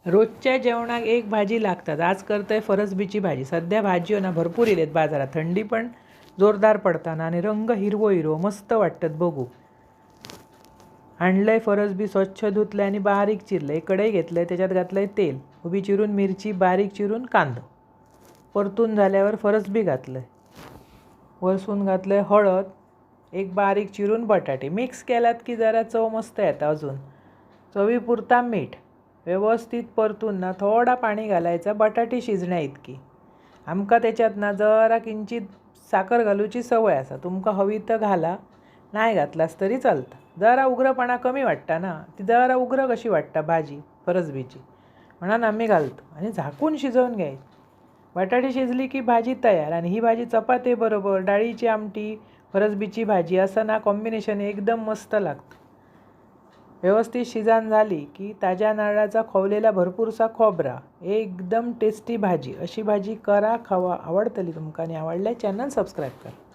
रोजच्या जेवणाक एक भाजी लागतात. आज करतोय फरसबीची भाजी. सध्या भाज्यो ना भरपूर येतात बाजारात. थंडी पण जोरदार पडताना आणि रंग हिरवो हिरवो मस्त वाटतात बघू. आणलंय फरसबी स्वच्छ धुतलंय आणि बारीक चिरलंय. कढई घेतलंय, त्याच्यात घातलंय तेल, उभी चिरून मिरची, बारीक चिरून कांदा. परतून झाल्यावर फरसबी घातलंय. वरसून घातलंय हळद, एक बारीक चिरून बटाटे. मिक्स केलात की जरा चव मस्त येतं. अजून चवीपुरता मीठ. व्यवस्थित परतून ना थोडा पाणी घालायचा बटाटे शिजण्या इतकी. आमका त्याच्यात ना जरा किंचित साखर घालूची सवय असा. तुमका हवी तर घाला, नाही घातलास तरी चालतं. जरा उग्रपणा कमी वाटता ना, ती जरा उग्र कशी वाटता भाजी फरसबीची, म्हणून आम्ही घालतो आणि झाकून शिजवून घ्यायची. बटाटे शिजली की भाजी तयार. आणि ही भाजी चपाती बरोबर, डाळीची आमटी, फरसबीची भाजी असं ना कॉम्बिनेशन एकदम मस्त लागतं. व्यवस्थित शिजन झाली की ताज्या नारळाचा खोवलेला भरपूरसा खोबरा. एकदम टेस्टी भाजी. अशी भाजी करा, खावा, आवडतली तुमका. आणि आवडल्या चॅनल सबस्क्राईब करा.